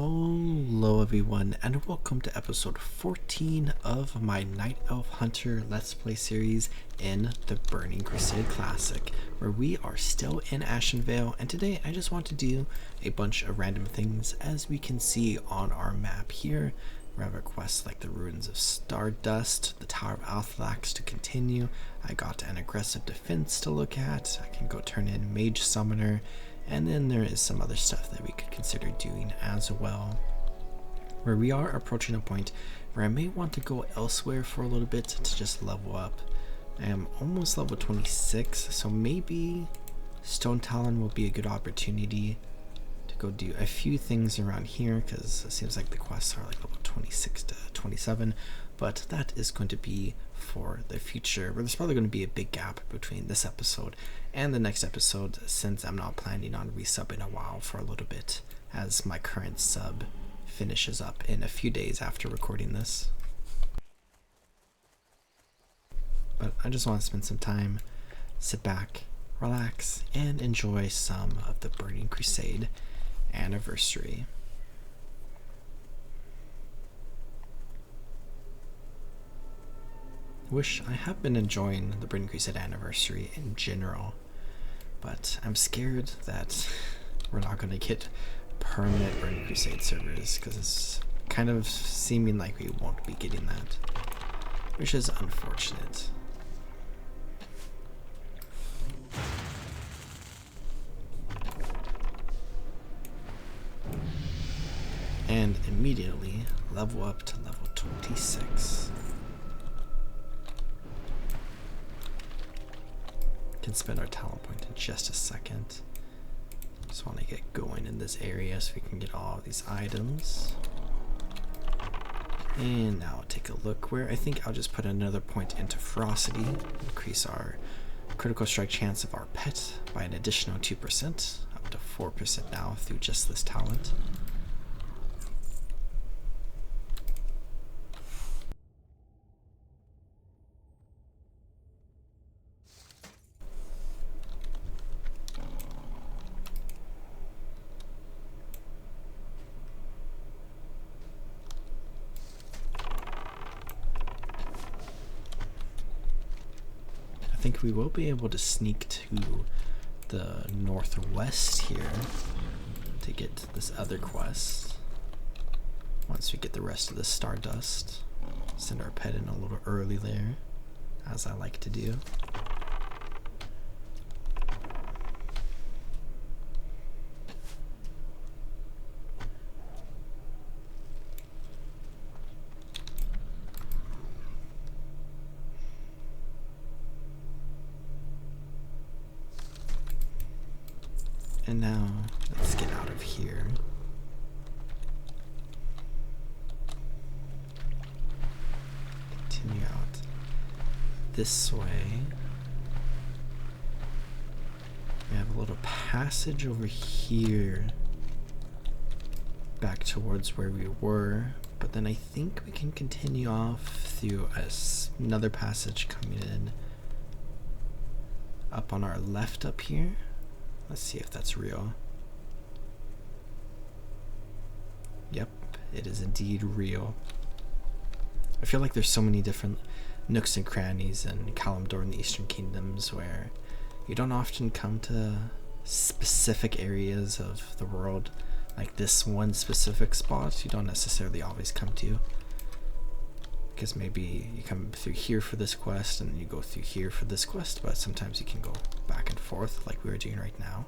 Hello everyone, and welcome to episode 14 of my Night Elf Hunter Let's Play series in the Burning Crusade Classic, where we are still in Ashenvale, and today I just want to do a bunch of random things. As we can see on our map here, we have quests like the Ruins of Stardust, the Tower of Althlax to continue. I got an aggressive defense to look at. I can go turn in Mage Summoner. And then there is some other stuff that we could consider doing as well. Where we are approaching a point where I may want to go elsewhere for a little bit to just level up. I am almost level 26, so maybe Stone Talon will be a good opportunity to go do a few things around here, because it seems like the quests are like level 26 to 27. But that is going to be for the future, where there's probably going to be a big gap between this episode and the next episode, since I'm not planning on resubbing in a while for a little bit, as my current sub finishes up in a few days after recording this. But I just want to spend some time, sit back, relax, and enjoy some of the Burning Crusade anniversary. Wish I have been enjoying the Burning Crusade anniversary in general, but I'm scared that we're not going to get permanent Burning Crusade servers, because it's kind of seeming like we won't be getting that, which is unfortunate. And immediately level up to level 26. Can spend our talent point in just a second. Just want to get going in this area so we can get all of these items. And now take a look where I think I'll just put another point into ferocity, increase our critical strike chance of our pet by an additional 2%, up to 4% now through just this talent. I think we will be able to sneak to the northwest here to get this other quest. Once we get the rest of the Stardust, send our pet in a little early there, as I like to do. And now, let's get out of here. Continue out this way. We have a little passage over here back towards where we were, but then I think we can continue off through another passage coming in up on our left up here. Let's see if that's real. Yep, it is indeed real. I feel like there's so many different nooks and crannies in Kalimdor and the Eastern Kingdoms where you don't often come to specific areas of the world. Like this one specific spot you don't necessarily always come to, because maybe you come through here for this quest and you go through here for this quest, but sometimes you can go back and forth like we were doing right now.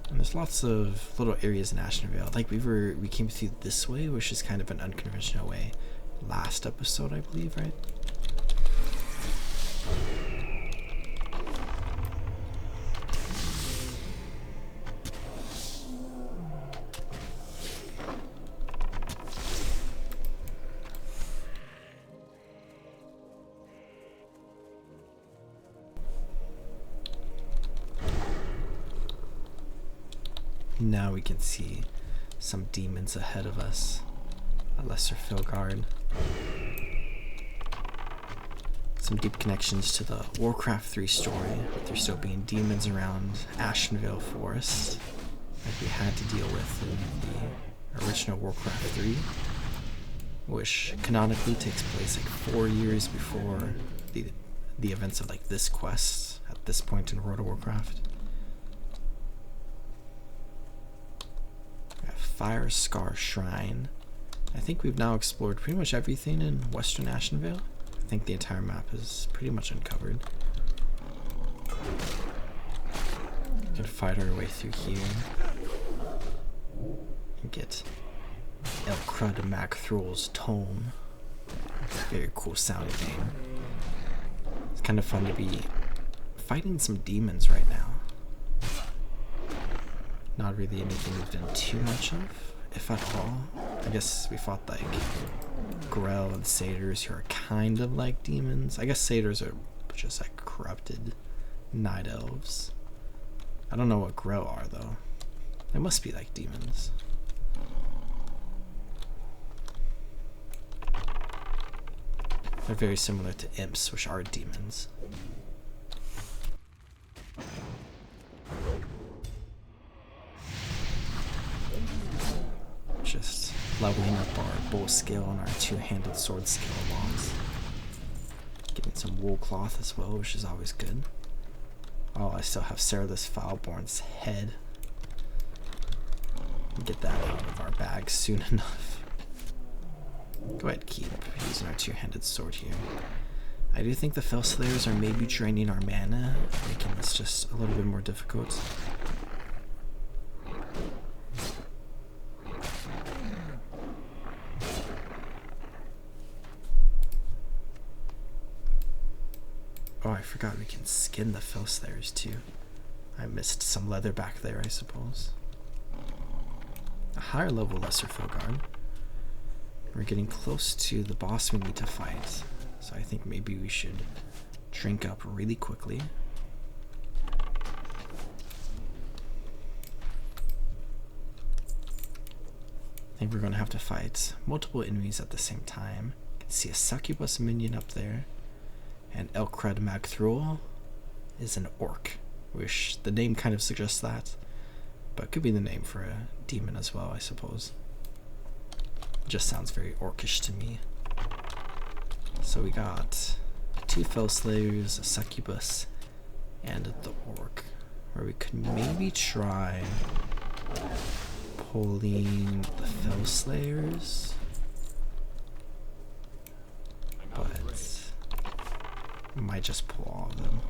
And there's lots of little areas in Ashenvale. Like we came through this way, which is kind of an unconventional way last episode, I believe, right? Now we can see some demons ahead of us. A lesser Filgard. Some deep connections to the Warcraft 3 story, with there still being demons around Ashenvale Forest, like we had to deal with in the original Warcraft 3, which canonically takes place like 4 years before the events of like this quest at this point in World of Warcraft. Fire Scar Shrine. I think we've now explored pretty much everything in Western Ashenvale. I think the entire map is pretty much uncovered. We can fight our way through here and get El Crud Mac Thrall's Tome. Very cool sounding name. It's kind of fun to be fighting some demons right now. Not really anything we've done too much of, if at all. I guess we fought like Grell and satyrs, who are kind of like demons. I guess satyrs are just like corrupted night elves. I don't know what Grell are though. They must be like demons. They're very similar to imps, which are demons. Just leveling up our bow skill and our two-handed sword skill along. Getting some wool cloth as well, which is always good. Oh, I still have Sarah's Foulborn's head. Get that out of our bag soon enough. Go ahead, keep using our two-handed sword here. I do think the Fellslayers are maybe draining our mana, making this just a little bit more difficult. Oh, I forgot we can skin the Fellslayers too. I missed some leather back there, I suppose. A higher level Lesser Filgard. We're getting close to the boss we need to fight, so I think maybe we should drink up really quickly. I think we're going to have to fight multiple enemies at the same time. You can see a succubus minion up there. And El Crud Mac Thrall is an orc, which the name kind of suggests that, but could be the name for a demon as well, I suppose. Just sounds very orcish to me. So we got 2 Fellslayers, a succubus, and the orc, where we could maybe try pulling the Fellslayers, but we might just pull all of them.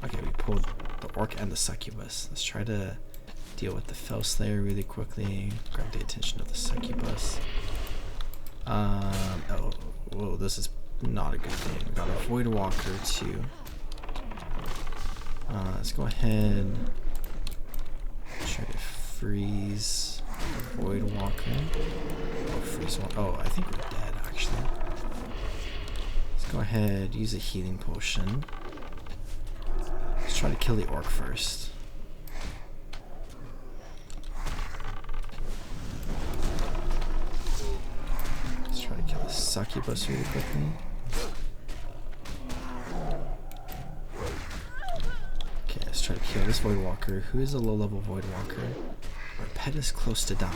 Okay, we pulled the orc and the succubus. Let's try to deal with the Fellslayer really quickly. Grab the attention of the succubus. Oh, whoa, this is not a good thing. We got a Void Walker too. Let's go ahead. Try to freeze the Void Walker. Oh, freeze one. Oh, I think we're dead actually. Go ahead, use a healing potion. Let's try to kill the orc first. Let's try to kill the succubus really quickly. Okay, let's try to kill this Void Walker. Who is a low level Void Walker? Our pet is close to dying.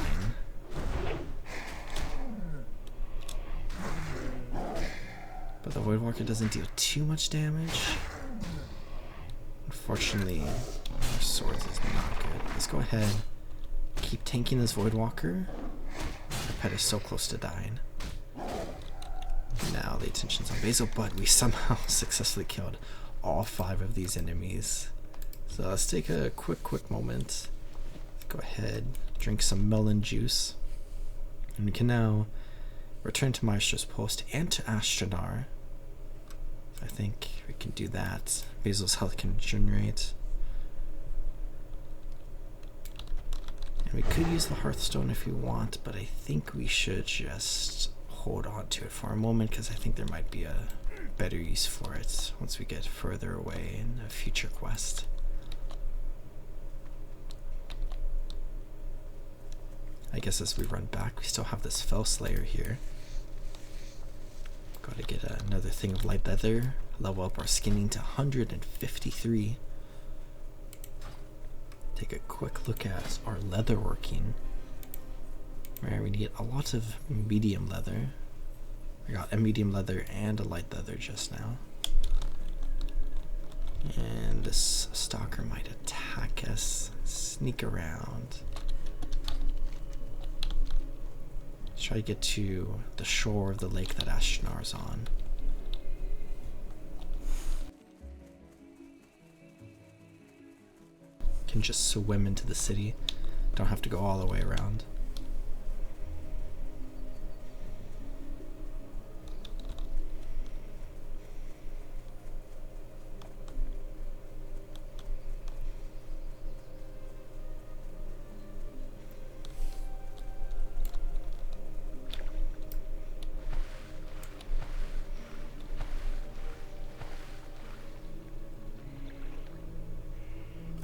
But the Void Walker doesn't deal too much damage. Unfortunately, our swords is not good. Let's go ahead, keep tanking this Void Walker. Our pet is so close to dying. Now the attention's on Basil, but we somehow successfully killed all 5 of these enemies. So let's take a quick moment. Go ahead, drink some melon juice. And we can now return to Maestro's Post and to Ashtanar. I think we can do that. Basil's health can regenerate. And we could use the Hearthstone if we want, but I think we should just hold on to it for a moment because I think there might be a better use for it once we get further away in a future quest. I guess as we run back, we still have this Fellslayer here. Gotta get another thing of light leather, level up our skinning to 153. Take a quick look at our leather working. need a lot of medium leather. I got a medium leather and a light leather just now. And this stalker might attack us. Sneak around. Try to get to the shore of the lake that Ashtonar's on. Can just swim into the city. Don't have to go all the way around.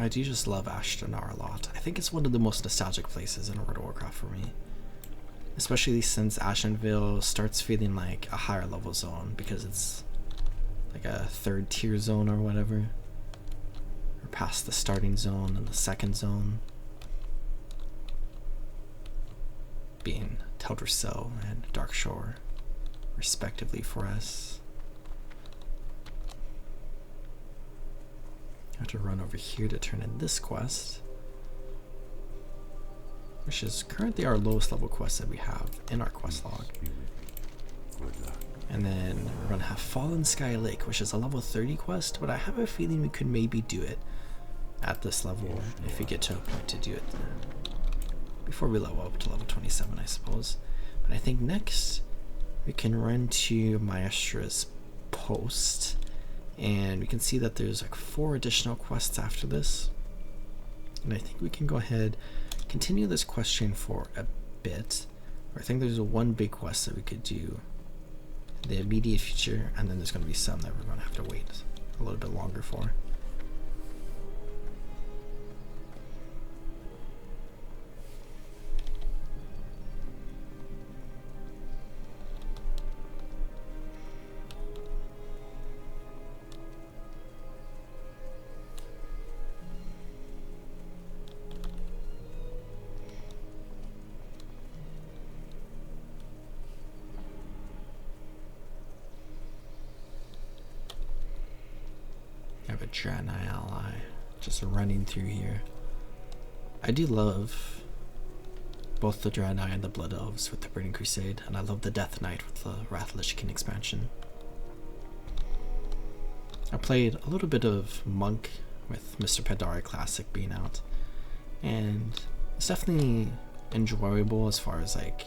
I do just love Ashtonar a lot. I think it's one of the most nostalgic places in World of Warcraft for me. Especially since Ashenvale starts feeling like a higher level zone because it's like a 3rd tier zone or whatever. Or past the starting zone and the 2nd zone. Being Teldrassil and Darkshore, respectively for us. I have to run over here to turn in this quest, which is currently our lowest level quest that we have in our quest log. And then we're gonna have Fallen Sky Lake, which is a level 30 quest, but I have a feeling we could maybe do it at this level if we get to a point to do it before we level up to level 27, I suppose. But I think next we can run to Maestra's post. And we can see that there's like 4 additional quests after this. And I think we can go ahead, continue this quest chain for a bit. I think there's one big quest that we could do in the immediate future, and then there's going to be some that we're going to have to wait a little bit longer for. A Draenei ally just running through here. I do love both the Draenei and the Blood Elves with the Burning Crusade, and I love the Death Knight with the Wrath Lich King expansion. I played a little bit of Monk with Mr. Pandaria Classic being out, and it's definitely enjoyable as far as like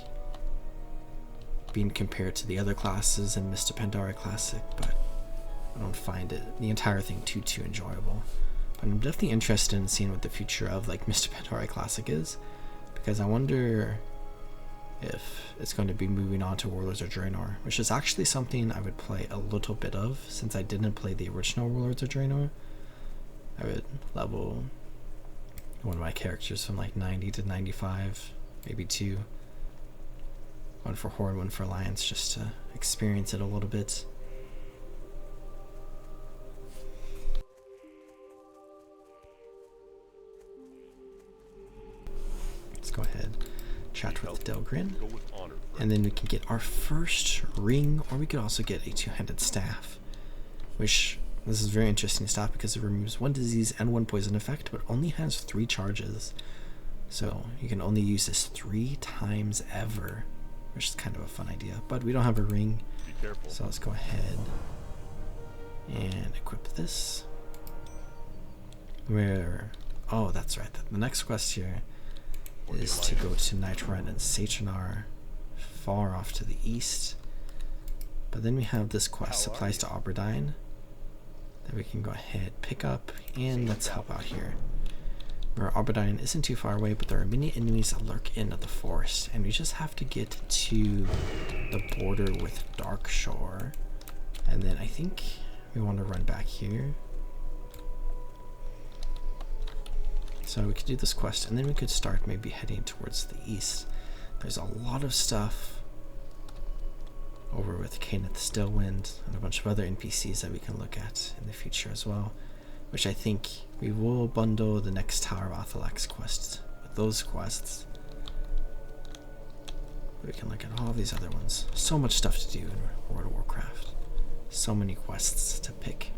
being compared to the other classes in Mr. Pandaria Classic, but I don't find the entire thing too enjoyable. But I'm definitely interested in seeing what the future of like Mr. Pandaria Classic is, because I wonder if it's going to be moving on to Warlords of Draenor, which is actually something I would play a little bit of since I didn't play the original Warlords of Draenor. I would level one of my characters from like 90 to 95, maybe 2. One for Horde, one for Alliance, just to experience it a little bit. Go ahead, chat with Delgrin, and then we can get our first ring, or we could also get a 2-handed staff, which this is very interesting staff because it removes 1 disease and 1 poison effect, but only has 3 charges, so you can only use this 3 times ever, which is kind of a fun idea. But we don't have a ring, so let's go ahead and equip this. Oh, that's right, the next quest here is to go to Nightrun and Satranar, far off to the east. But then we have this quest, Supplies to Oberdine, that we can go ahead, pick up, and let's help out here. Where Oberdine isn't too far away, but there are many enemies that lurk in the forest, and we just have to get to the border with Darkshore. And then I think we want to run back here. So we could do this quest, and then we could start maybe heading towards the east. There's a lot of stuff over with Kenneth Stillwind and a bunch of other NPCs that we can look at in the future as well, which I think we will bundle the next Tower of Athalex quest with those quests. We can look at all these other ones. So much stuff to do in World of Warcraft. So many quests to pick.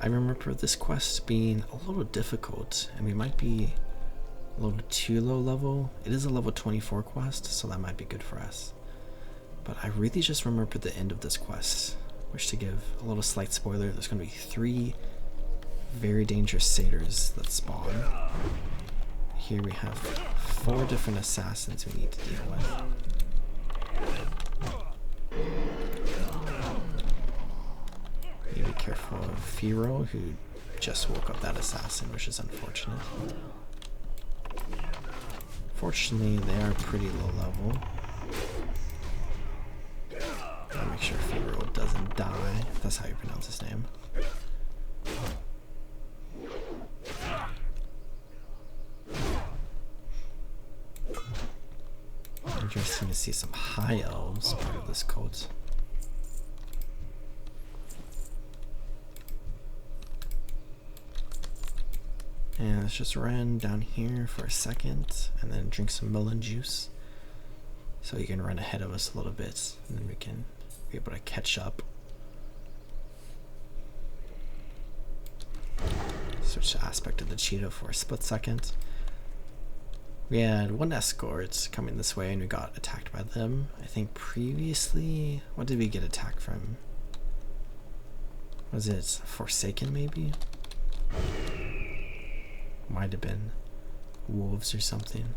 I remember this quest being a little difficult, and we might be a little too low level. It is a level 24 quest, so that might be good for us. But I really just remember the end of this quest, which, to give a little slight spoiler, there's going to be 3 very dangerous satyrs that spawn. Here we have 4 different assassins we need to deal with. Need to be careful of Firo, who just woke up that assassin, which is unfortunate. Fortunately, they are pretty low level. Gotta make sure Firo doesn't die, if that's how you pronounce his name. Interesting to see some high elves part of this cult. And let's just run down here for a second and then drink some melon juice so you can run ahead of us a little bit, and then we can be able to catch up. Switch the aspect of the cheetah for a split second. We had 1 escort coming this way and we got attacked by them. I think previously, what did we get attacked from? Was it Forsaken maybe? Might have been wolves or something.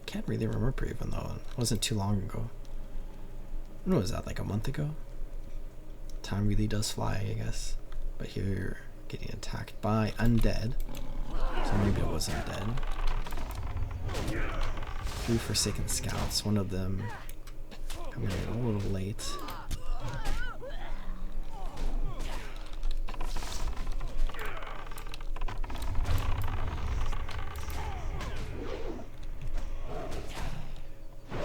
Can't really remember, even though it wasn't too long ago. When was that, like a month ago? Time really does fly, I guess. But here you're getting attacked by undead. So maybe it was undead. 3 Forsaken scouts, one of them coming in a little late.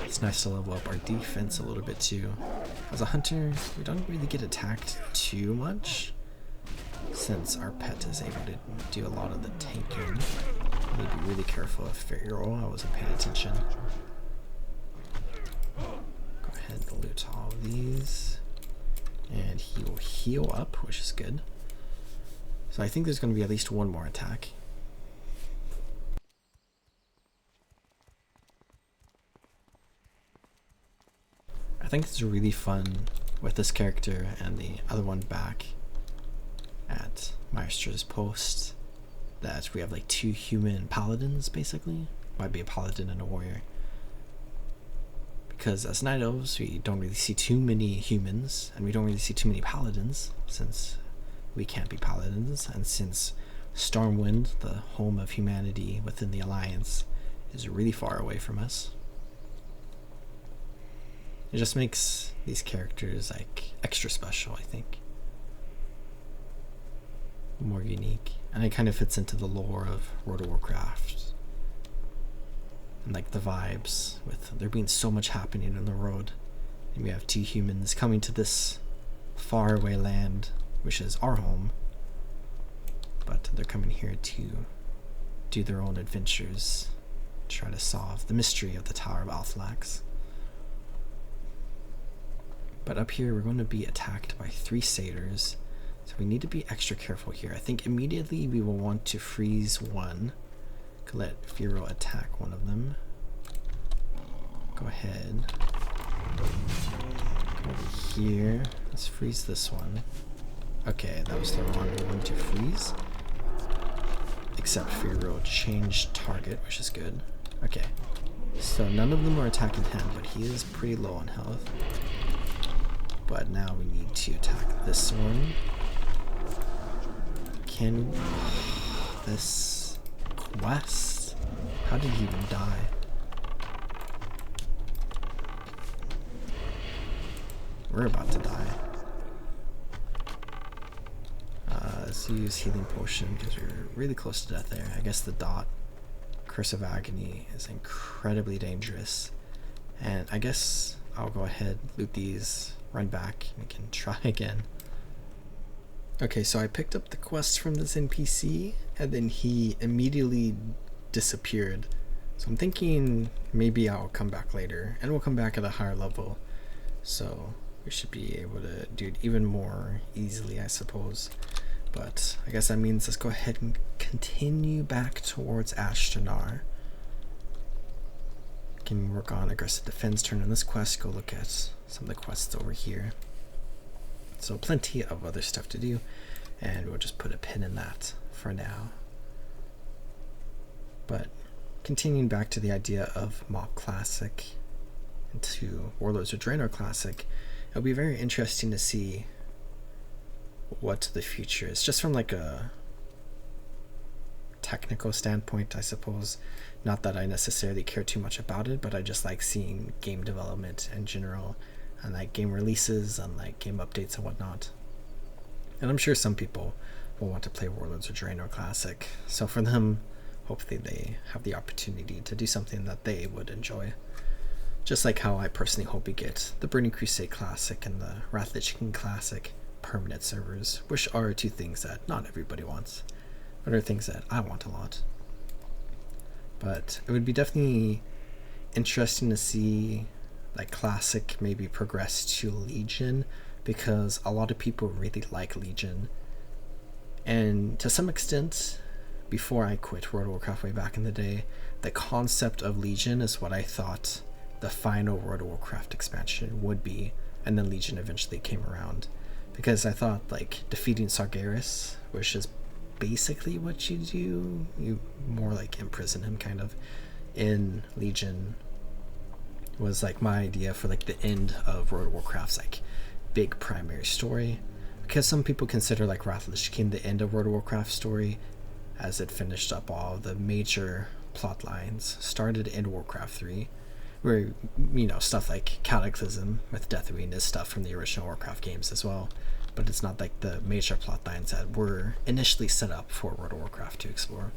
It's nice to level up our defense a little bit too. As a hunter, we don't really get attacked too much, since our pet is able to do a lot of the tanking. Need to be really careful of Firo. I wasn't paying attention. Go ahead and loot all of these. And he will heal up, which is good. So I think there's going to be at least 1 more attack. I think it's really fun with this character and the other one back at Maestra's post that we have like 2 human paladins, basically. Might be a paladin and a warrior. Because as night elves, we don't really see too many humans, and we don't really see too many paladins, since we can't be paladins, and since Stormwind, the home of humanity within the Alliance, is really far away from us. It just makes these characters like extra special, I think. More unique. And it kind of fits into the lore of World of Warcraft. And like the vibes with there being so much happening in the road. And we have 2 humans coming to this faraway land, which is our home. But they're coming here to do their own adventures. Try to solve the mystery of the Tower of Althlax. But up here we're going to be attacked by 3 satyrs, so we need to be extra careful here. I think immediately we will want to freeze one. Let Firo attack one of them. Go ahead. Go over here. Let's freeze this one. Okay, that was the wrong one to freeze. Except Firo changed target, which is good. Okay, so none of them are attacking him, but he is pretty low on health. But now we need to attack this one. Can this quest? How did he even die? We're about to die. Let's use healing potion because we're really close to death there. I guess the dot Curse of Agony is incredibly dangerous. And I guess I'll go ahead, loot these, run back, and we can try again. Okay, so I picked up the quest from this NPC, and then he immediately disappeared. So I'm thinking maybe I'll come back later, and we'll come back at a higher level. So we should be able to do it even more easily, I suppose. But I guess that means let's go ahead and continue back towards Ashtanar. Can work on aggressive defense turn on this quest. Go look at some of the quests over here. So plenty of other stuff to do, and we'll just put a pin in that for now. But continuing back to the idea of Mop Classic into Warlords of Draenor Classic, it'll be very interesting to see what the future is, just from like a technical standpoint, I suppose. Not that I necessarily care too much about it, but I just like seeing game development in general, and like game releases and like game updates and whatnot. And I'm sure some people will want to play Warlords of Draenor Classic, so for them, hopefully they have the opportunity to do something that they would enjoy. Just like how I personally hope we get the Burning Crusade Classic and the Wrath of the Chicken Classic permanent servers, which are two things that not everybody wants, but are things that I want a lot. But it would be definitely interesting to see like Classic maybe progress to Legion, because a lot of people really like Legion. And to some extent, before I quit World of Warcraft way back in the day, the concept of Legion is what I thought the final World of Warcraft expansion would be, and then Legion eventually came around. Because I thought like defeating Sargeras, which is basically what you do, you more like imprison him kind of in Legion, was like my idea for like the end of World of Warcraft's like big primary story. Because some people consider like Wrath of the Lich King the end of World of Warcraft story, as it finished up all the major plot lines started in Warcraft 3, where, you know, stuff like Cataclysm with Deathwing is stuff from the original Warcraft games as well, but it's not like the major plot lines that were initially set up for World of Warcraft to explore.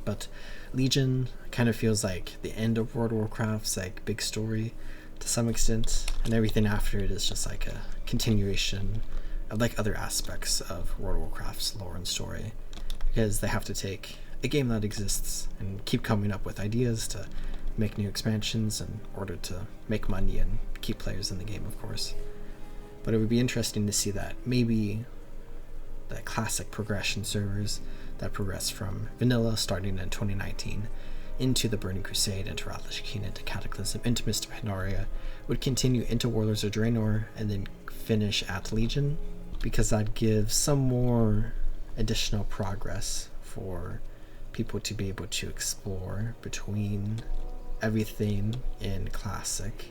But Legion kind of feels like the end of World of Warcraft's like big story to some extent, and everything after it is just like a continuation of like other aspects of World of Warcraft's lore and story, because they have to take a game that exists and keep coming up with ideas to make new expansions in order to make money and keep players in the game, of course. But it would be interesting to see that maybe the classic progression servers that progress from vanilla starting in 2019 into the Burning Crusade, into Wrath of the Lich King, into Cataclysm, into Mist of Pandaria would continue into Warlords of Draenor and then finish at Legion, because that gives some more additional progress for people to be able to explore between everything in Classic,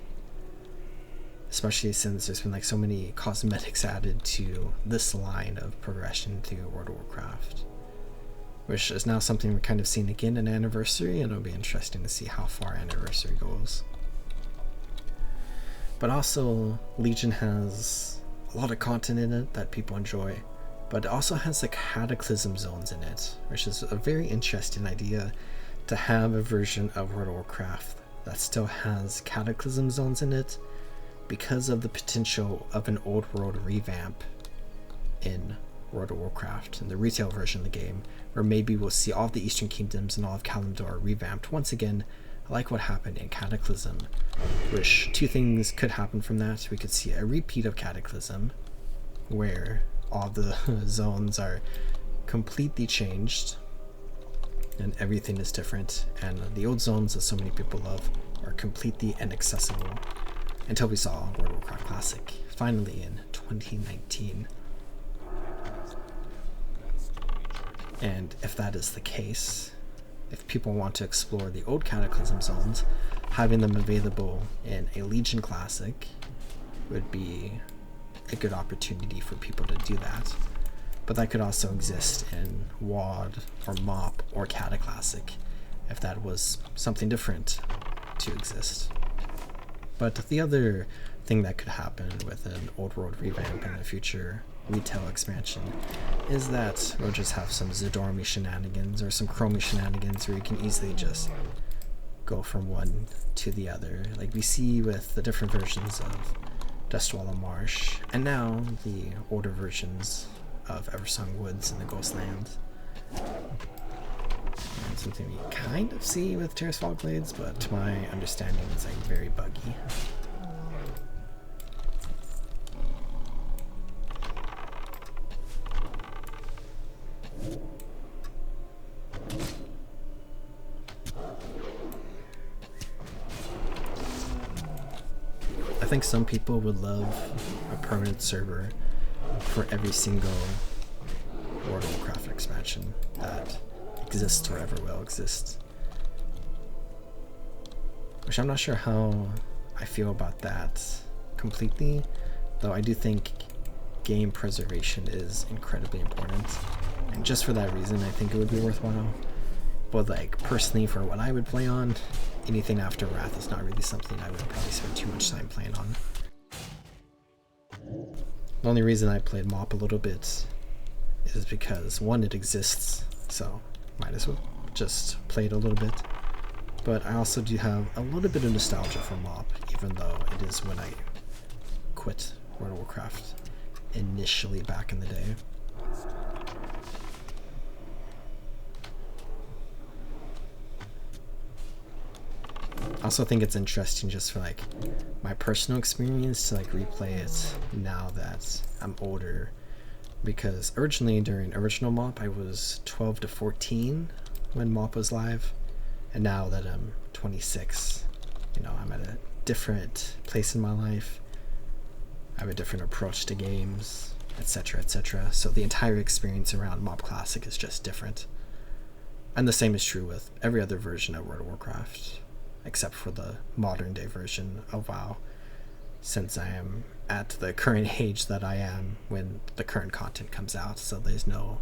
especially since there's been like so many cosmetics added to this line of progression through World of Warcraft, which is now something we're kind of seeing again in Anniversary, and it'll be interesting to see how far Anniversary goes. But also, Legion has a lot of content in it that people enjoy, but it also has like Cataclysm zones in it, which is a very interesting idea, to have a version of World of Warcraft that still has Cataclysm zones in it, because of the potential of an old world revamp in World of Warcraft, in the retail version of the game, where maybe we'll see all of the Eastern Kingdoms and all of Kalimdor revamped once again, like what happened in Cataclysm. Which, two things could happen from that. We could see a repeat of Cataclysm, where all the zones are completely changed and everything is different, and the old zones that so many people love are completely inaccessible, until we saw World of Warcraft Classic finally in 2019. And if that is the case, if people want to explore the old Cataclysm zones, having them available in a Legion Classic would be a good opportunity for people to do that. But that could also exist in WoD or MoP or Cataclassic, if that was something different to exist. But the other thing that could happen with an old world revamp in the future retail expansion is that we'll just have some Zadormi shenanigans or some Chromie shenanigans, where you can easily just go from one to the other, like we see with the different versions of Dustwallow Marsh, and now the older versions of Eversong Woods and the Ghostlands. something you kind of see with Terrace Fall Glades, but to my understanding it's like very buggy. I think some people would love a permanent server for every single World of Warcraft expansion that exists or ever will exist. Which I'm not sure how I feel about that completely, though I do think game preservation is incredibly important. And just for that reason, I think it would be worthwhile. But like personally, for what I would play on, anything after Wrath is not really something I would probably spend too much time playing on. The only reason I played MoP a little bit is because, one, it exists, so might as well just play it a little bit. But I also do have a little bit of nostalgia for MoP, even though it is when I quit World of Warcraft initially back in the day. I also think it's interesting just for like my personal experience to like replay it now that I'm older, because originally during original MoP I was 12 to 14 when MoP was live, and now that I'm 26, you know, I'm at a different place in my life. I have a different approach to games, etc., etc. So the entire experience around MoP Classic is just different. And the same is true with every other version of World of Warcraft, except for the modern day version of WoW, since I am at the current age that I am when the current content comes out, so there's no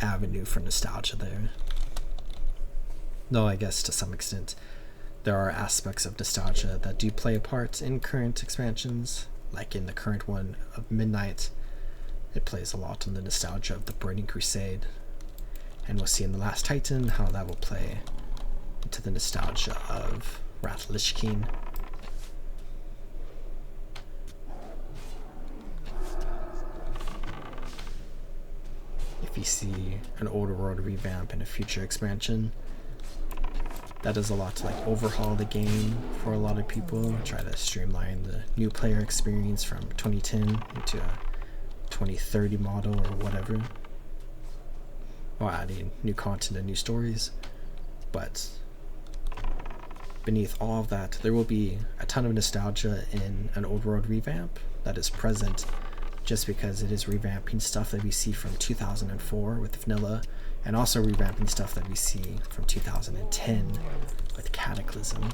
avenue for nostalgia there. Though I guess to some extent there are aspects of nostalgia that do play a part in current expansions, like in the current one of Midnight. It plays a lot on the nostalgia of the Burning Crusade, and we'll see in The Last Titan how that will play into the nostalgia of Wrath Lich King. If you see an older world revamp in a future expansion, that does a lot to like overhaul the game for a lot of people, try to streamline the new player experience from 2010 into a 2030 model or whatever, while adding new content and new stories. But beneath all of that, there will be a ton of nostalgia in an old world revamp that is present just because it is revamping stuff that we see from 2004 with Vanilla, and also revamping stuff that we see from 2010 with Cataclysm,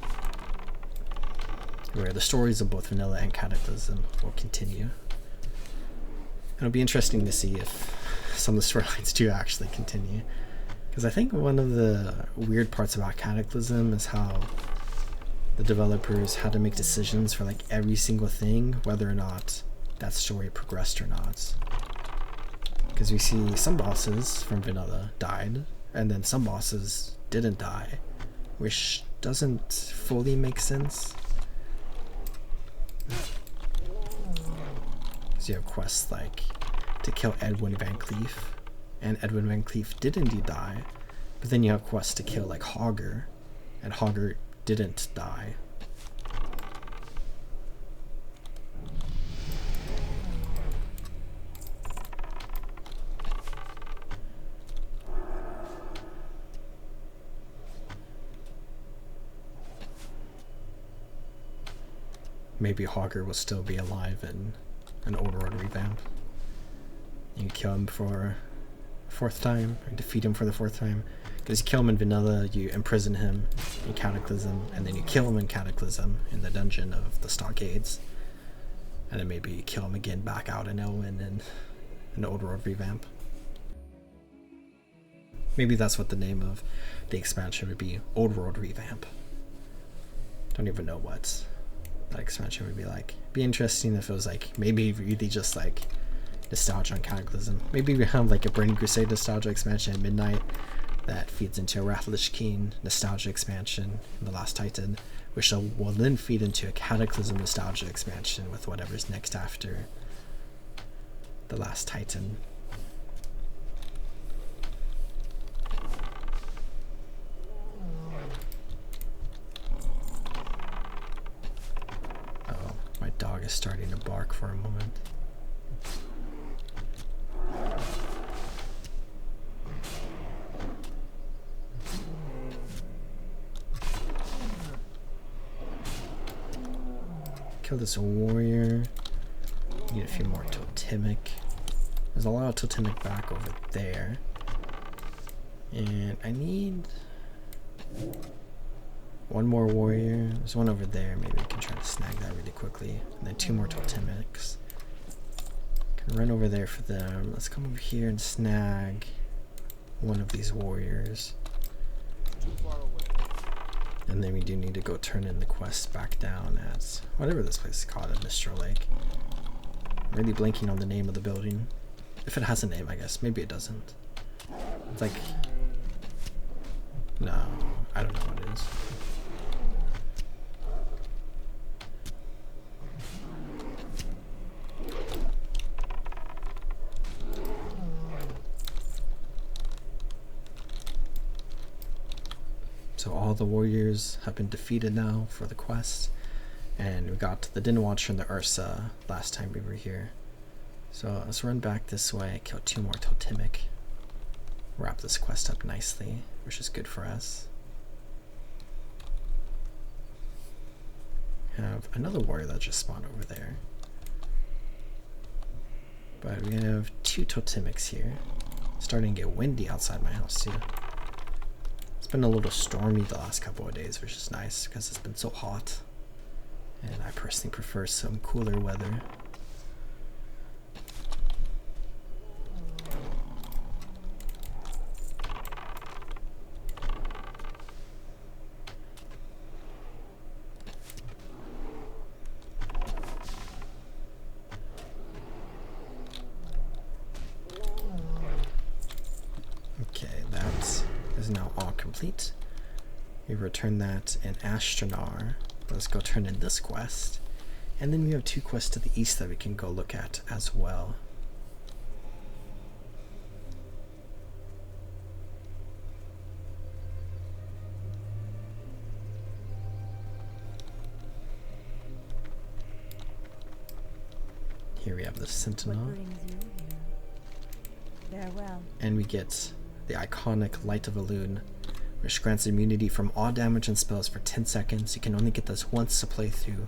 where the stories of both Vanilla and Cataclysm will continue. It'll be interesting to see if some of the storylines do actually continue, because I think one of the weird parts about Cataclysm is how the developers had to make decisions for like every single thing, whether or not that story progressed or not. Because we see some bosses from Vanilla died, and then some bosses didn't die, which doesn't fully make sense. Because you have quests like to kill Edwin Van Cleef, and Edwin Van Cleef did indeed die, but then you have quests to kill like Hogger, and Hogger didn't die. Maybe Hogger will still be alive in an old world revamp. You kill him for a fourth time, or defeat him for the fourth time. Because you kill him in Vanilla, you imprison him in Cataclysm, and then you kill him in Cataclysm in the dungeon of the Stockades. And then maybe you kill him again back out in Elwyn in an old world revamp. Maybe that's what the name of the expansion would be, Old World Revamp. Don't even know what that expansion would be like. Be interesting if it was like maybe really just like nostalgia on Cataclysm. Maybe we have like a Burning Crusade nostalgia expansion at Midnight that feeds into a Wrath Lich King nostalgia expansion in The Last Titan, which will then feed into a Cataclysm nostalgia expansion with whatever's next after The Last Titan. is starting to bark for a moment. Kill this warrior. Need a few more totemic. There's a lot of totemic back over there. And I need one more warrior. There's one over there. Maybe I can try to snag that really quickly. And then 2 more totemics. Can run over there for them. Let's come over here and snag one of these warriors. Too far away. And then we do need to go turn in the quest back down at whatever this place is called at Mistral Lake. I'm really blanking on the name of the building. If it has a name, I guess. Maybe it doesn't. It's like... No, I don't know what it is. So all the warriors have been defeated now for the quest. And we got the Din Watcher and the Ursa last time we were here. So let's run back this way, kill 2 more totemic. Wrap this quest up nicely, which is good for us. Have another warrior that just spawned over there. But we have 2 totemics here. Starting to get windy outside my house too. It's been a little stormy the last couple of days, which is nice because it's been so hot. And I personally prefer some cooler weather. Okay, that is now all complete. We return that in Ashtranar. Let's go turn in this quest. And then we have 2 quests to the east that we can go look at as well. Here we have the Sentinel. And we get the iconic Light of Elune, which grants immunity from all damage and spells for 10 seconds. You can only get this once to play through.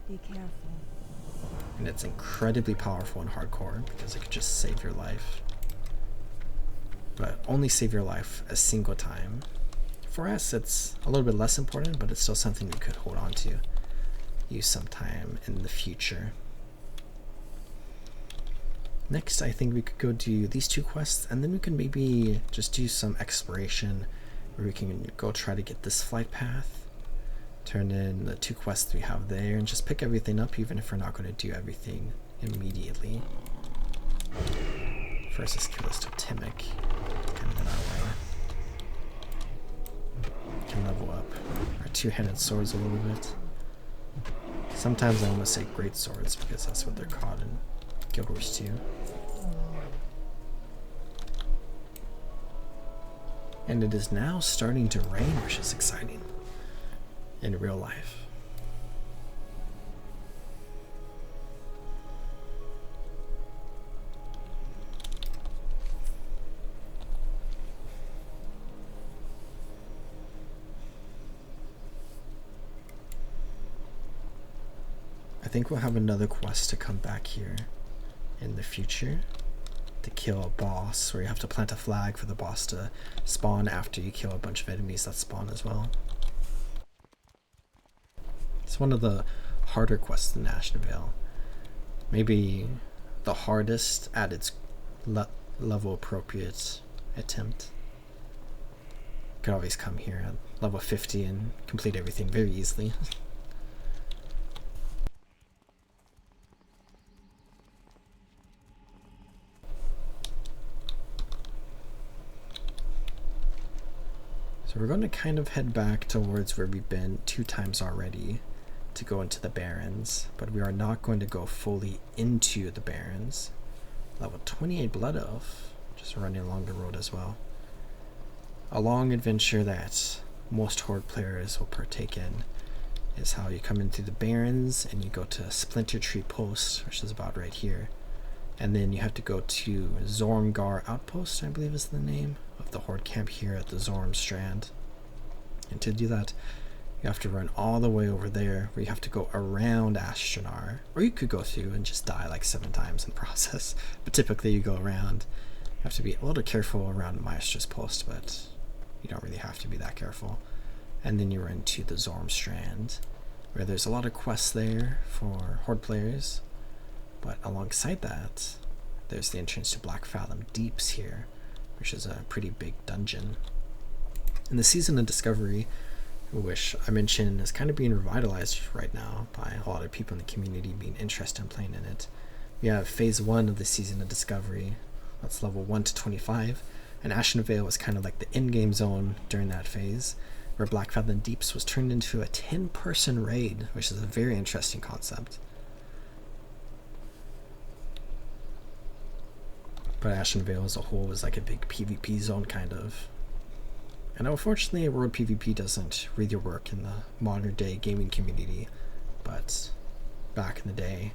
Be careful. And it's incredibly powerful in hardcore because it could just save your life. But only save your life a single time. For us, it's a little bit less important, but it's still something you could hold on to. Use sometime in the future. Next, I think we could go do these 2 quests, and then we can maybe just do some exploration where we can go try to get this flight path, turn in the 2 quests we have there, and just pick everything up even if we're not going to do everything immediately. First, let's kill this totemic, kind of in our way. Can level up our 2-handed swords a little bit. Sometimes I want to say great swords because that's what they're called in Guild Wars 2. And it is now starting to rain, which is exciting in real life. I think we'll have another quest to come back here in the future to kill a boss, where you have to plant a flag for the boss to spawn after you kill a bunch of enemies that spawn as well. It's one of the harder quests in Ashen Vale. Maybe the hardest at its level appropriate attempt. You could always come here at level 50 and complete everything very easily. So we're going to kind of head back towards where we've been 2 times already to go into the Barrens, but we are not going to go fully into the Barrens. Level 28 Blood Elf, just running along the road as well. A long adventure that most Horde players will partake in is how you come in through the Barrens and you go to Splinter Tree Post, which is about right here. And then you have to go to Zormgar Outpost, I believe is the name of the Horde camp here at the Zorm Strand. And to do that, you have to run all the way over there, where you have to go around Ashtanar. Or you could go through and just die like 7 times in the process. But typically you go around. You have to be a little careful around Maestra's Post, but you don't really have to be that careful. And then you run to the Zorm Strand, where there's a lot of quests there for Horde players. But alongside that, there's the entrance to Black Fathom Deeps here, which is a pretty big dungeon. And the Season of Discovery, which I mentioned is kind of being revitalized right now by a lot of people in the community being interested in playing in it. We have Phase 1 of the Season of Discovery, that's level 1 to 25, and Ashen Vale was kind of like the in-game zone during that phase, where Black Fathom Deeps was turned into a 10-person raid, which is a very interesting concept. But Ashen Vale as a whole was like a big PvP zone kind of. And unfortunately, World PvP doesn't really work in the modern day gaming community, but back in the day,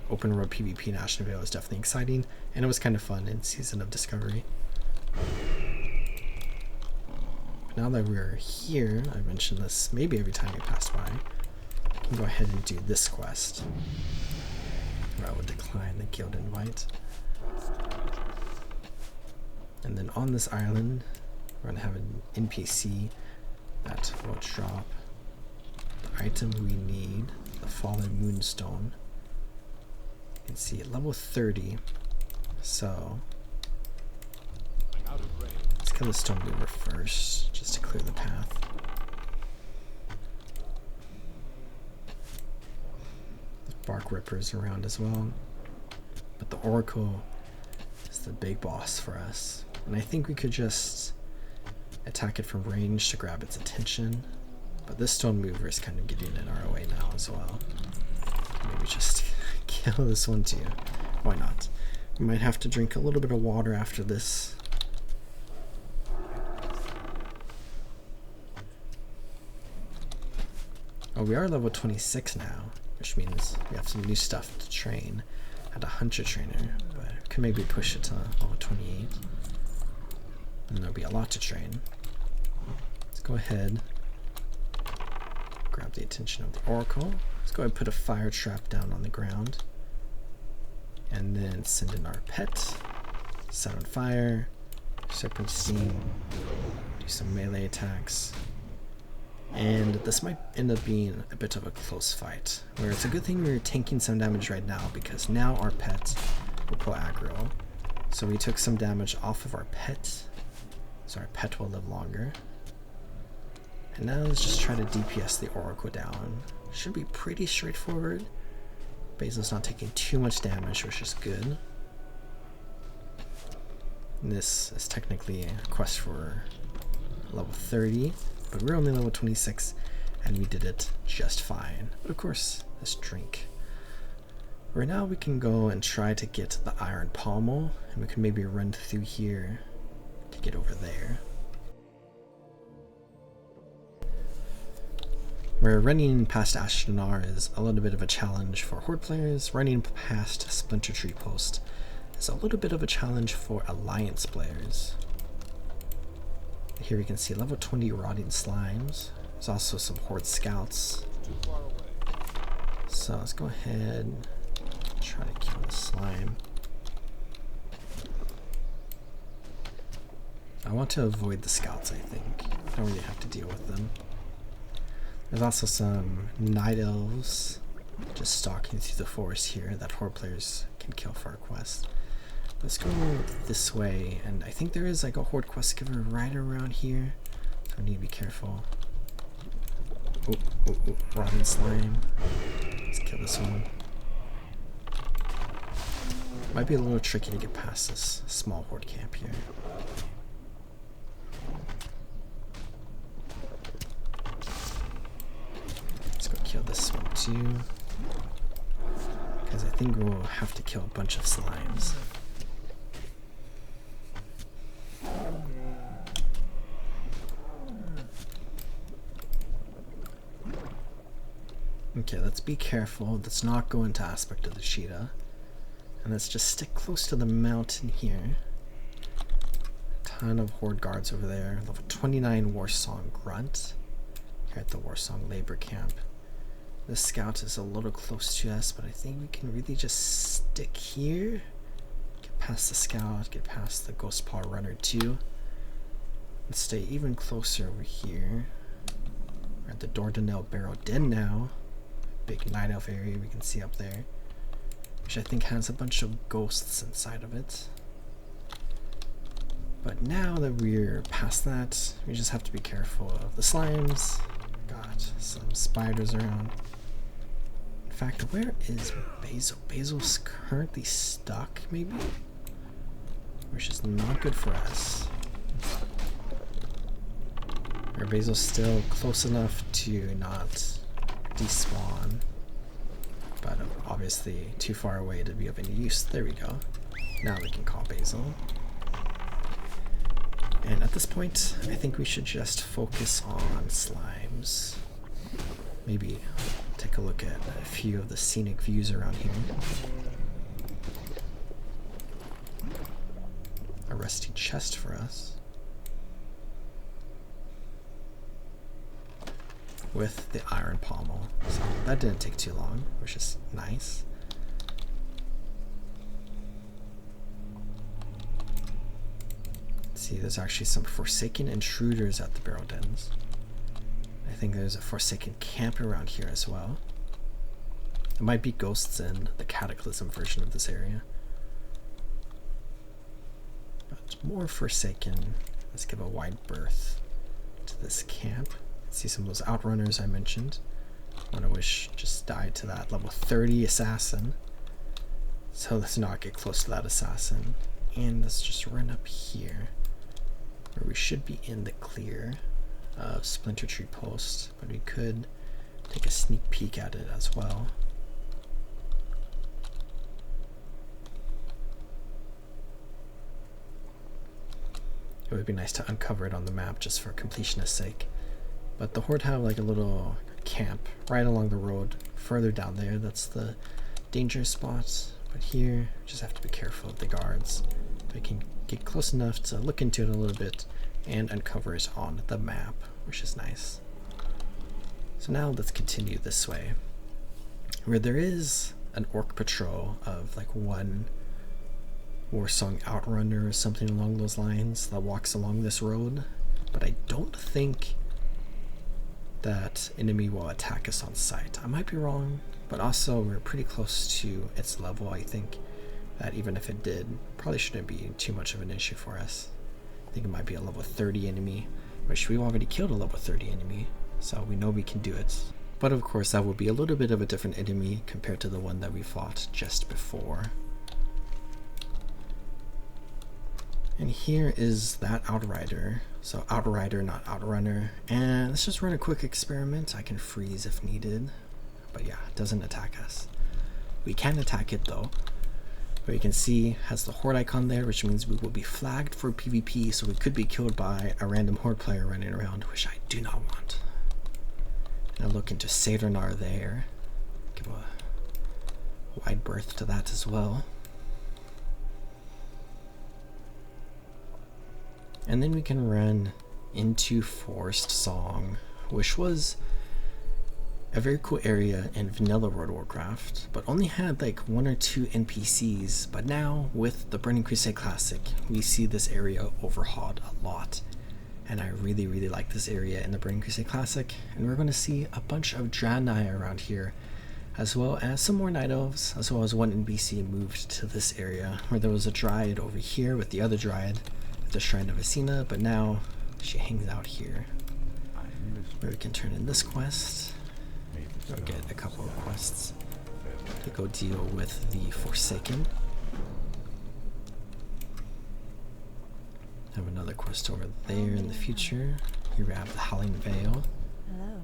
open world PvP in Ashen Vale was definitely exciting, and it was kind of fun in Season of Discovery. Now that we're here, I mentioned this maybe every time we pass by, I can go ahead and do this quest, where I will decline the guild invite. And then on this island, we're going to have an NPC that will drop the item we need, the Fallen Moonstone. You can see at level 30, so let's kill the Stone Mover first, just to clear the path. The Bark Ripper's around as well, but the Oracle is the big boss for us. And I think we could just attack it from range to grab its attention, but this Stone Mover is kind of getting in our way now as well. Maybe just kill this one too. Why not? We might have to drink a little bit of water after this. Oh, we are level 26 now, which means we have some new stuff to train at a Hunter Trainer, but we can maybe push it to level 28. And there'll be a lot to train. Let's go ahead, grab the attention of the Oracle. Let's go ahead and put a fire trap down on the ground. And then send in our pet, set on fire, Serpent Steam, do some melee attacks. And this might end up being a bit of a close fight, where it's a good thing we're tanking some damage right now, because now our pet will pull aggro. So we took some damage off of our pet, so our pet will live longer. And now let's just try to DPS the Oracle down. Should be pretty straightforward. Basil's not taking too much damage, which is good. And this is technically a quest for level 30, but we're only level 26, and we did it just fine. But of course, this drink. Right now we can go and try to get the Iron Pommel, and we can maybe run through here to get over there. Where running past Ashtanar is a little bit of a challenge for Horde players, running past Splinter Tree Post is a little bit of a challenge for Alliance players. Here we can see level 20 Rotting Slimes. There's also some Horde Scouts. So let's go ahead and try to kill the slime. I want to avoid the Scouts, I think. I don't really have to deal with them. There's also some Night Elves just stalking through the forest here that Horde players can kill for our quest. Let's go this way, and I think there is like a Horde quest giver right around here, so I need to be careful. Oh, Rotting Slime. Let's kill this one. Might be a little tricky to get past this small Horde camp here. Kill this one too, because I think we'll have to kill a bunch of slimes. Okay, let's be careful. Let's not go into aspect of the cheetah. And let's just stick close to the mountain here. Ton of horde guards over there. Level 29 Warsong Grunt. Here at the Warsong Labor Camp. The scout is a little close to us, but I think we can really just stick here. Get past the scout, get past the Ghost Paw Runner too. And stay even closer over here. We're at the Dordanelle Barrow Den now. Big night elf area we can see up there, which I think has a bunch of ghosts inside of it. But now that we're past that, we just have to be careful of the slimes. Got some spiders around. In fact, where is Basil? Basil's currently stuck, maybe? Which is not good for us. Or Basil's still close enough to not despawn, but obviously too far away to be of any use. There we go. Now we can call Basil. And at this point, I think we should just focus on slimes. Maybe take a look at a few of the scenic views around here. A rusty chest for us. With the iron pommel. So that didn't take too long, which is nice. Let's see, there's actually some Forsaken intruders at the Barrow Dens. I think there's a Forsaken camp around here as well. There might be ghosts in the Cataclysm version of this area. But more Forsaken. Let's give a wide berth to this camp. See some of those outrunners I mentioned. One of which just died to that level 30 assassin. So let's not get close to that assassin. And let's just run up here, where we should be in the clear of Splinter Tree Post, but we could take a sneak peek at it as well. It would be nice to uncover it on the map just for completionist's sake. But the Horde have like a little camp right along the road further down there. That's the danger spot. But here, we just have to be careful of the guards. We can get close enough to look into it a little bit and uncover it on the map, which is nice. So now let's continue this way, where there is an orc patrol of like one Warsong outrunner or something along those lines that walks along this road. But I don't think that enemy will attack us on sight. I might be wrong, but also we're pretty close to its level. I think that even if it did, probably shouldn't be too much of an issue for us. I think it might be a level 30 enemy, which we've already killed a level 30 enemy, so we know we can do it. But of course that will be a little bit of a different enemy compared to the one that we fought just before. And here is that outrider. So outrider, not outrunner. And let's just run a quick experiment. I can freeze if needed. But yeah, it doesn't attack us. We can attack it though. But you can see it has the horde icon there, which means we will be flagged for PvP, so we could be killed by a random horde player running around, which I do not want. And I'll look into Saturnar there. Give a wide berth to that as well. And then we can run into Forest Song, which was a very cool area in vanilla World of Warcraft, but only had like 1 or 2 NPCs. But now with the Burning Crusade Classic, we see this area overhauled a lot. And I really like this area in the Burning Crusade Classic. And we're going to see a bunch of Draenei around here, as well as some more Night Elves, as well as one NPC moved to this area, where there was a Dryad over here with the other Dryad, the Shrine of Asina, but now she hangs out here, where we can turn in this quest. Go get a couple of quests to go deal with the Forsaken. Have another quest over there in the future. Here we have the Howling Vale. Hello.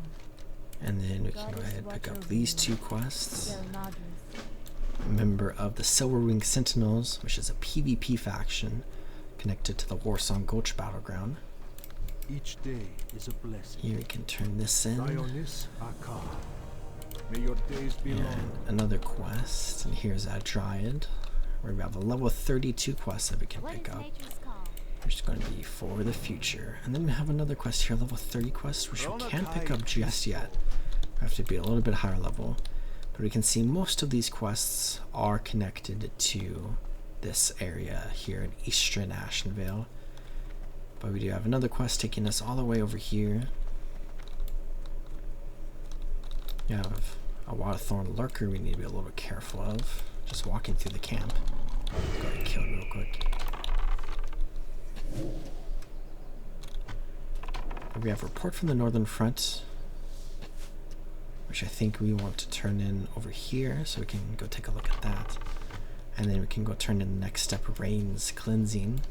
And then we can go ahead and pick up these 2 quests. A member of the Silverwing Sentinels, which is a PvP faction connected to the Warsong Gulch battleground. Each day is a blessing. Here we can turn this in. Lionis Akar. May your days be And long. another quest, and here's a Dryad, where we have a level 32 quest that we can pick up, which is going to be for the future. And then we have another quest here, level 30 quest, which we can't pick up just yet. We have to be a little bit higher level. But we can see most of these quests are connected to this area here in Eastern Ashenvale. But we do have another quest taking us all the way over here. We have a Waterthorn Lurker we need to be a little bit careful of. Just walking through the camp. Go ahead and kill it real quick. We have a report from the Northern Front, which I think we want to turn in over here, so we can go take a look at that. And then we can go turn in the next step, Rain's Cleansing.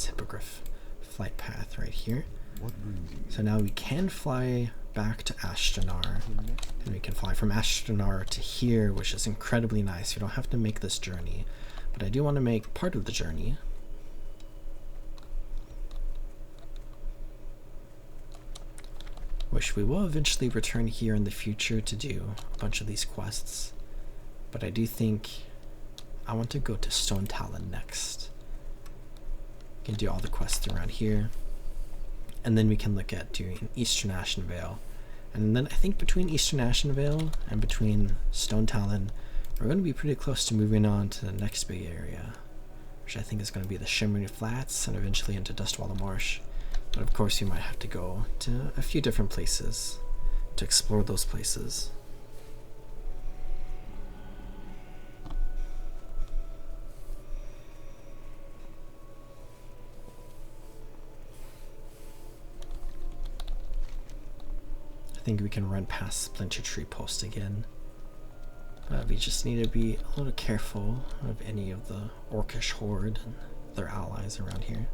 Hippogriff flight path right here. So now we can fly back to Ashtanar, and we can fly from Ashtanar to here, which is incredibly nice. You don't have to make this journey, but I do want to make part of the journey. Which we will eventually return here in the future to do a bunch of these quests, but I do think I want to go to Stone Talon next. Can do all the quests around here, and then we can look at doing Eastern Ashenvale, and then I think between Eastern Ashenvale and between Stone Talon we're going to be pretty close to moving on to the next big area, which I think is going to be the Shimmering Flats and eventually into Dustwallow Marsh. But of course you might have to go to a few different places to explore those places. I think we can run past Splinter Tree Post again. But we just need to be a little careful of any of the Orcish Horde and their allies around here.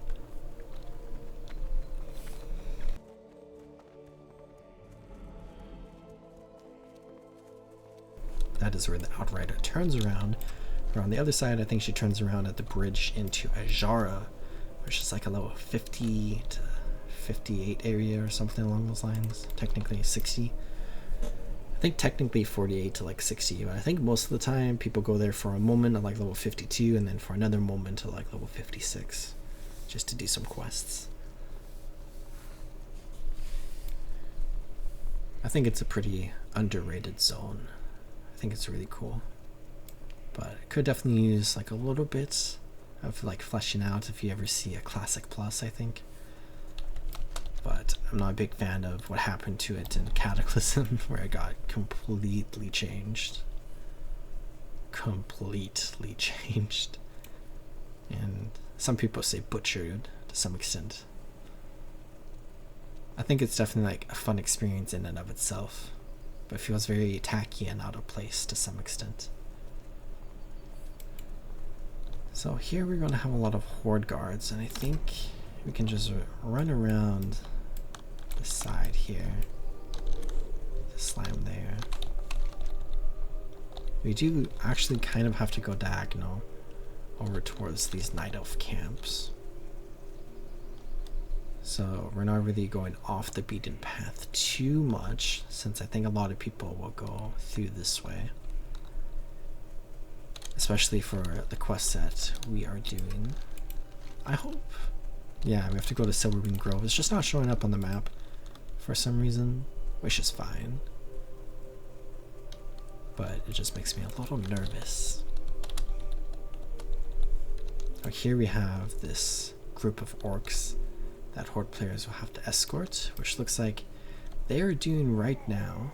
That is where the Outrider turns around. Or on the other side, I think she turns around at the bridge into Ajara, which is like a level 50 to 58 area or something along those lines. Technically 60. I think technically 48 to like 60, but I think most of the time people go there for a moment at like level 52 and then for another moment at like level 56 just to do some quests. I think it's a pretty underrated zone. I think it's really cool, but it could definitely use like a little bit of like fleshing out if you ever see a Classic Plus, I think. But I'm not a big fan of what happened to it in Cataclysm, where it got completely changed. Completely changed. And some people say butchered to some extent. I think it's definitely like a fun experience in and of itself, but it feels very tacky and out of place to some extent. So here we're going to have a lot of Horde guards, and I think we can just run around the side here. The slime there. We do actually kind of have to go diagonal over towards these Night Elf camps. So we're not really going off the beaten path too much, since I think a lot of people will go through this way. Especially for the quest that we are doing. I hope. Yeah, we have to go to Silverwing Grove. It's just not showing up on the map for some reason, which is fine. But it just makes me a little nervous. Oh, here we have this group of orcs that Horde players will have to escort, which looks like they are doing right now.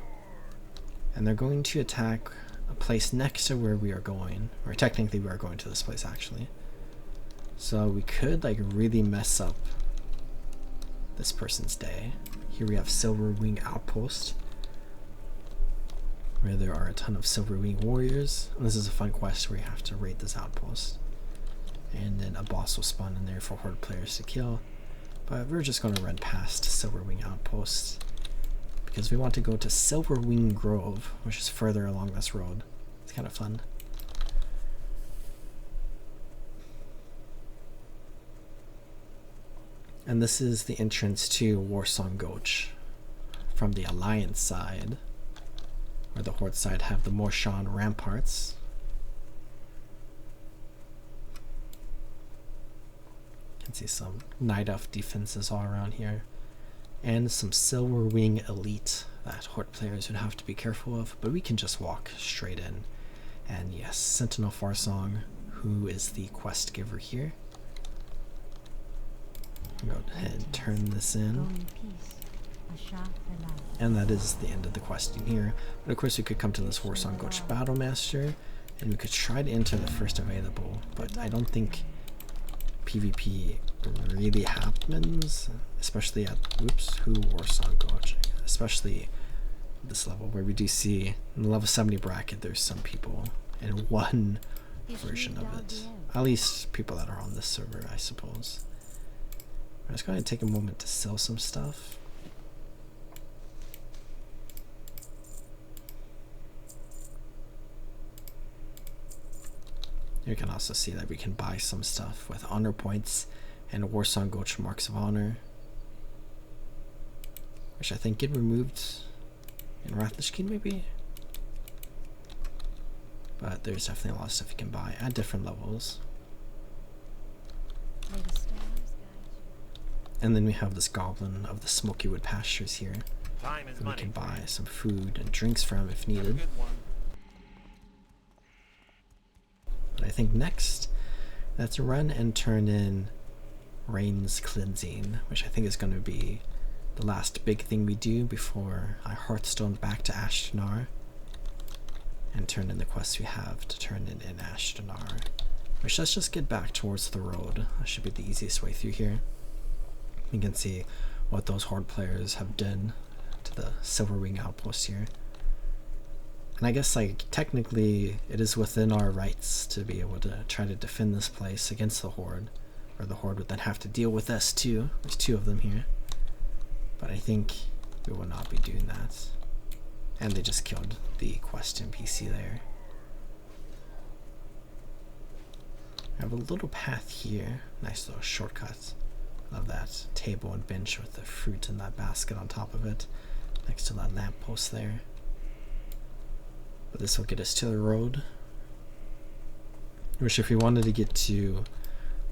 And they're going to attack a place next to where we are going. Or technically we are going to this place actually. So we could like really mess up this person's day. Here we have Silverwing Outpost, where there are a ton of Silverwing warriors. And this is a fun quest where you have to raid this outpost. And then a boss will spawn in there for Horde players to kill. But we're just going to run past Silverwing Outpost because we want to go to Silverwing Grove, which is further along this road. It's kind of fun. And this is the entrance to Warsong Gulch from the Alliance side, where the Horde side have the Morshan ramparts. You can see some Night Elf defenses all around here, and some Silverwing Elite that Horde players would have to be careful of, but we can just walk straight in. And yes, Sentinel Farsong, who is the quest giver here. Go ahead and turn this in. And that is the end of the questing here. But of course we could come to this Warsong Gulch Battlemaster, and we could try to enter the first available, but I don't think PvP really happens, especially at Warsong Gulch, especially this level where we do see in the level 70 bracket there's some people in one version of it. At least people that are on this server, I suppose. I'm just going to take a moment to sell some stuff. You can also see that we can buy some stuff with honor points and Warsong Gulch Marks of Honor, which I think get removed in Rathlishkin maybe? But there's definitely a lot of stuff you can buy at different levels. And then we have this Goblin of the Smoky Wood Pastures here, that we can buy some food and drinks from if needed. But I think next, let's run and turn in Rain's Cleansing, which I think is going to be the last big thing we do before I Hearthstone back to Ashtanar, and turn in the quests we have to turn in Ashtanar. Which, let's just get back towards the road. That should be the easiest way through here. You can see what those Horde players have done to the Silverwing outpost here. And I guess, like, technically it is within our rights to be able to try to defend this place against the Horde, or the Horde would then have to deal with us too. There's two of them here. But I think we will not be doing that. And they just killed the quest NPC there. I have a little path here. Nice little shortcut. Love that table and bench with the fruit in that basket on top of it, next to that lamppost there. But this will get us to the road, which if we wanted to get to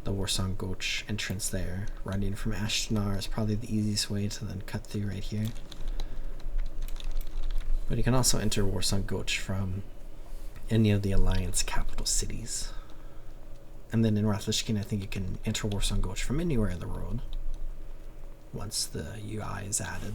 the Warsong Gulch entrance there, running from Ashtanar is probably the easiest way to then cut through right here. But you can also enter Warsong Gulch from any of the Alliance capital cities. And then in Rathlishkin, I think you can enter Warsong Gulch from anywhere in the road once the UI is added.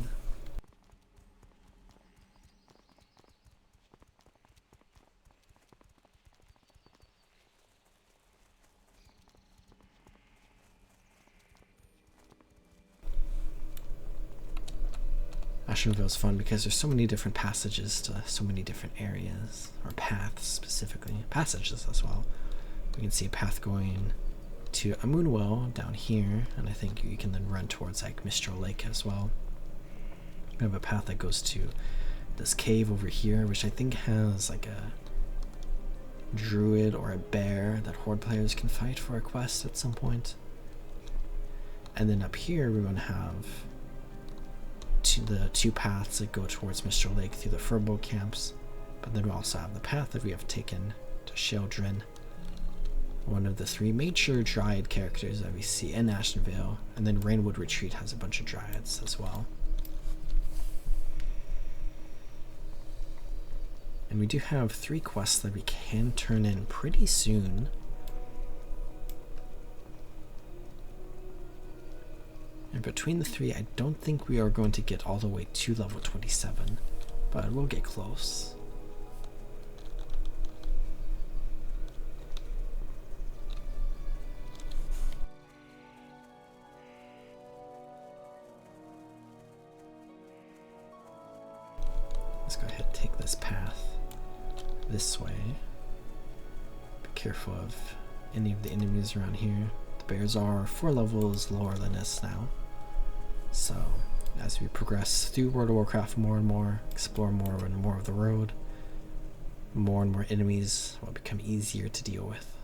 Ashenville is fun because there's so many different passages to so many different areas, or paths specifically, passages as well. We can see a path going to Amunwell down here, and I think you can then run towards like Mistral Lake as well. We have a path that goes to this cave over here, which I think has like a druid or a bear that Horde players can fight for a quest at some point. And then up here we're going to have the two paths that go towards Mistral Lake through the Furbo camps, but then we also have the path that we have taken to Sheldrin, one of the three major Dryad characters that we see in Ashenvale, and then Rainwood Retreat has a bunch of Dryads as well. And we do have 3 quests that we can turn in pretty soon. And between the 3, I don't think we are going to get all the way to level 27, but we'll get close. Let's go ahead and take this path this way. Be careful of any of the enemies around here. The bears are 4 levels lower than us now, so as we progress through World of Warcraft more and more, explore more and more of the road, more and more enemies will become easier to deal with.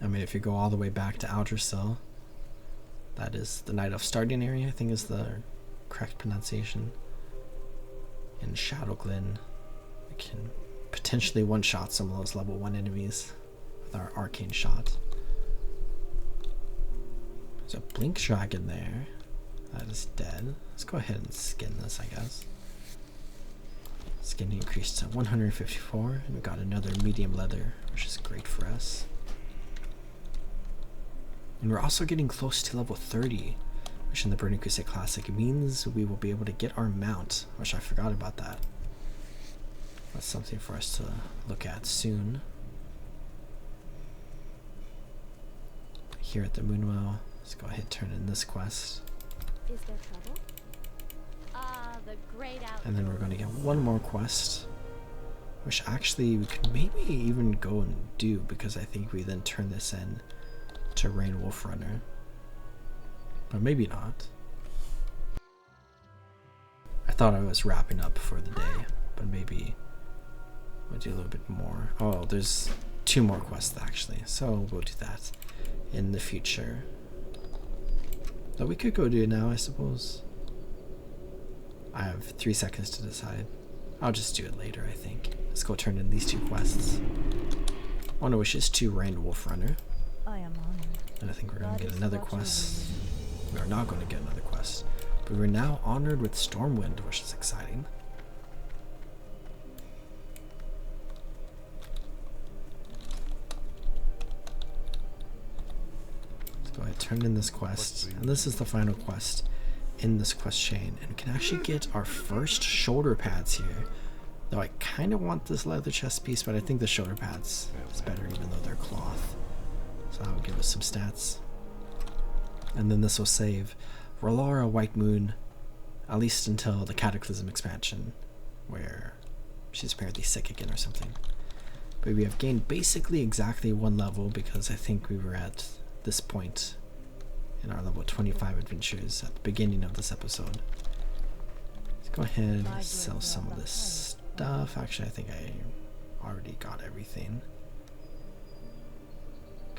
I mean, if you go all the way back to Aldersil, that is the Night of starting area, I think is the correct pronunciation. In Shadowglen, we can potentially one-shot some of those level 1 enemies with our arcane shot. There's a blink dragon there. That is dead. Let's go ahead and skin this, I guess. Skin increased to 154, and we got another medium leather, which is great for us. And we're also getting close to level 30, which in the Burning Crusade Classic means we will be able to get our mount, which I forgot about that. That's something for us to look at soon. Here at the Moonwell, let's go ahead and turn in this quest. Is there trouble? Ah, the great out. And then we're going to get one more quest, which actually we could maybe even go and do, because I think we then turn this in to Rain Wolf Runner. But maybe not. I thought I was wrapping up for the day, but maybe we'll do a little bit more. Oh, there's 2 more quests actually, so we'll do that in the future. Though we could go do it now, I suppose. I have 3 seconds to decide. I'll just do it later, I think. Let's go turn in these 2 quests. One of which is to Rain Wolf Runner. I am honored. And I think we're going to get another quest. We are not going to get another quest. But we're now honored with Stormwind, which is exciting. Let's go ahead and turn in this quest. And this is the final quest in this quest chain. And we can actually get our first shoulder pads here. Though I kind of want this leather chest piece, but I think the shoulder pads is better even though they're cloth. So that will give us some stats. And then this will save Rolara White Moon, at least until the Cataclysm expansion, where she's apparently sick again or something. But we have gained basically exactly 1 level, because I think we were at this point in our level 25 adventures at the beginning of this episode. Let's go ahead and sell some of this stuff. Actually, I think I already got everything.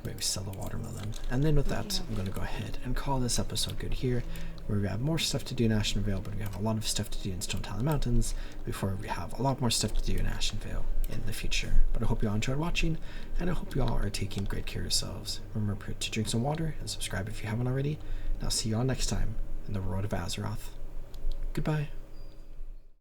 Maybe sell the watermelon. And then with that, I'm going to go ahead and call this episode good here, where we have more stuff to do in Ashen Vale, but we have a lot of stuff to do in Stone Talon Mountains before we have a lot more stuff to do in Ashen Vale in the future. But I hope you all enjoyed watching, and I hope you all are taking great care of yourselves. Remember to drink some water and subscribe if you haven't already. And I'll see you all next time in the Road of Azeroth. Goodbye.